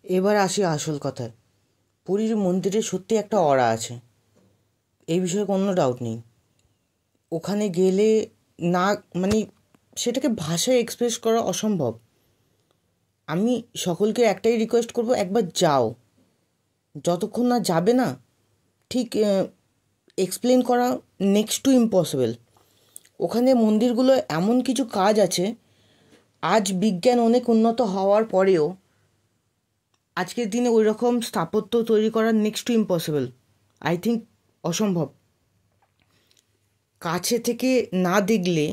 এবার আসি আসল কথায়। পুরীর মন্দিরে সত্যি একটা অরা আছে, এই বিষয়ে কোনো ডাউট নেই। ওখানে গেলে না, মানে সেটাকে ভাষায় এক্সপ্রেস করা অসম্ভব। আমি সকলকে একটাই রিকোয়েস্ট করব, একবার যাও। যতক্ষণ না যাবে না, ঠিক এক্সপ্লেন করা নেক্সট টু ইম্পসিবল। ওখানে মন্দিরগুলো এমন কিছু কাজ আছে, আজ বিজ্ঞান অনেক উন্নত হওয়ার পরেও আজকের দিনে ওই রকম স্থাপত্য তৈরি করা next to impossible. I think অসম্ভব। কাছে থেকে না দেখলে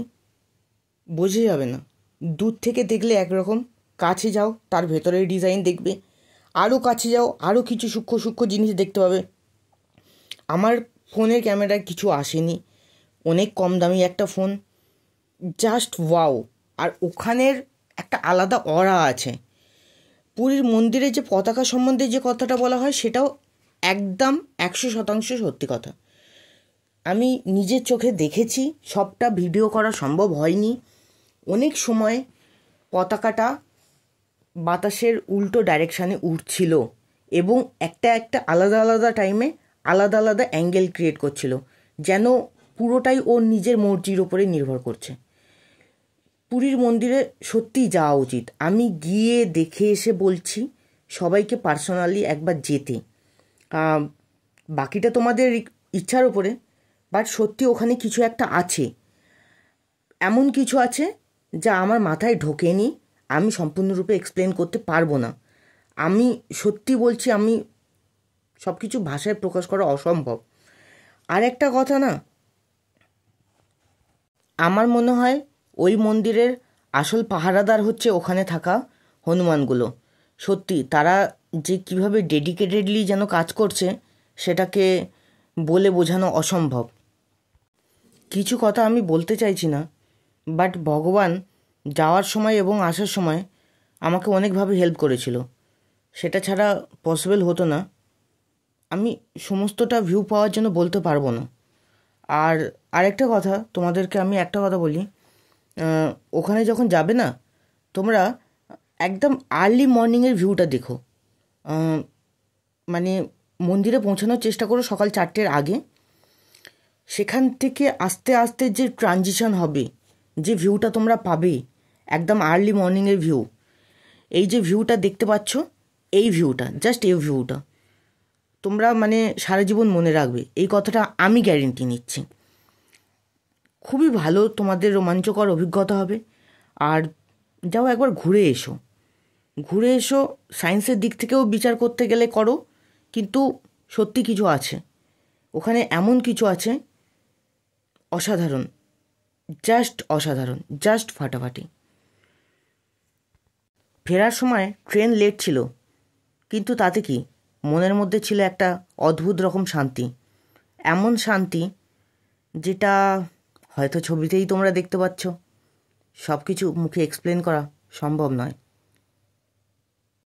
বোঝা যাবে না, দূর থেকে দেখলে একরকম, কাছে যাও তার ভেতরের ডিজাইন দেখবে, আরও কাছে যাও আরও কিছু সূক্ষ্ম সূক্ষ্ম জিনিস দেখতে পাবে। আমার ফোনের ক্যামেরায় কিছু আসেনি, অনেক কম দামি একটা ফোন, জাস্ট ওয়াও। আর ওখানের একটা আলাদা অরা আছে। পুরীর মন্দিরে যে পতাকা সম্বন্ধে যে কথাটা বলা হয়, সেটাও একদম 100% সত্যি কথা। আমি নিজের চোখে দেখেছি, সবটা ভিডিও করা সম্ভব হয়নি। অনেক সময় পতাকাটা বাতাসের উল্টো ডাইরেকশানে উঠছিল এবং একটা একটা আলাদা আলাদা টাইমে আলাদা আলাদা অ্যাঙ্গেল ক্রিয়েট করছিল, যেন পুরোটাই ওর নিজের মর্জির ওপরে নির্ভর করছে। পুরীর মন্দিরে সত্যিই যাওয়া উচিত। আমি গিয়ে দেখে এসে বলছি সবাইকে পার্সোনালি একবার যেতে। বাকিটা তোমাদের ইচ্ছার ওপরে, বাট সত্যি ওখানে কিছু একটা আছে, এমন কিছু আছে যা আমার মাথায় ঢোকেনি। আমি সম্পূর্ণরূপে এক্সপ্লেন করতে পারবো না। আমি সত্যি বলছি, আমি সব কিছু ভাষায় প্রকাশ করা অসম্ভব। আর একটা কথা না, আমার মনে হয় ওই মন্দিরের আসল পাহারাদার হচ্ছে ওখানে থাকা হনুমানগুলো। সত্যি তারা যে কীভাবে ডেডিকেটেডলি যেন কাজ করছে, সেটাকে বলে বোঝানো অসম্ভব। কিছু কথা আমি বলতে চাইছি না, বাট ভগবান যাওয়ার সময় এবং আসার সময় আমাকে অনেকভাবে হেল্প করেছিল। সেটা ছাড়া পসিবল হতো না। আমি সমস্তটা ভিউ পাওয়ার জন্য বলতে পারবো না। আর আরেকটা কথা, তোমাদেরকে আমি একটা কথা বলি, ওখানে যখন যাবে না, তোমরা একদম আর্লি মর্নিংয়ের ভিউটা দেখো। মানে মন্দিরে পৌঁছানোর চেষ্টা করো সকাল 4টের আগে। সেখান থেকে আস্তে আস্তে যে ট্রানজিশন হবে, যে ভিউটা তোমরা পাবে, একদম আর্লি মর্নিংয়ের ভিউ। এই যে ভিউটা দেখতে পাচ্ছ, এই ভিউটা, জাস্ট এই ভিউটা তোমরা মানে সারা জীবন মনে রাখবে, এই কথাটা আমি গ্যারেন্টি নিচ্ছি। খুবই ভালো, তোমাদের রোমাঞ্চকর অভিজ্ঞতা হবে। আর যাও একবার ঘুরে এসো, ঘুরে এসো। সায়েন্সের দিক থেকেও বিচার করতে গেলে করো, কিন্তু সত্যি কিছু আছে ওখানে, এমন কিছু আছে অসাধারণ, জাস্ট অসাধারণ, জাস্ট ফাটাফাটি। ফেরার সময় ট্রেন লেট ছিল, কিন্তু তাতে কি, মনের মধ্যে ছিল একটা অদ্ভুত রকম শান্তি। এমন শান্তি যেটা হয়তো ছবিতেই তোমরা দেখতে পাচ্ছ। সব কিছু মুখে এক্সপ্লেন করা সম্ভব নয়।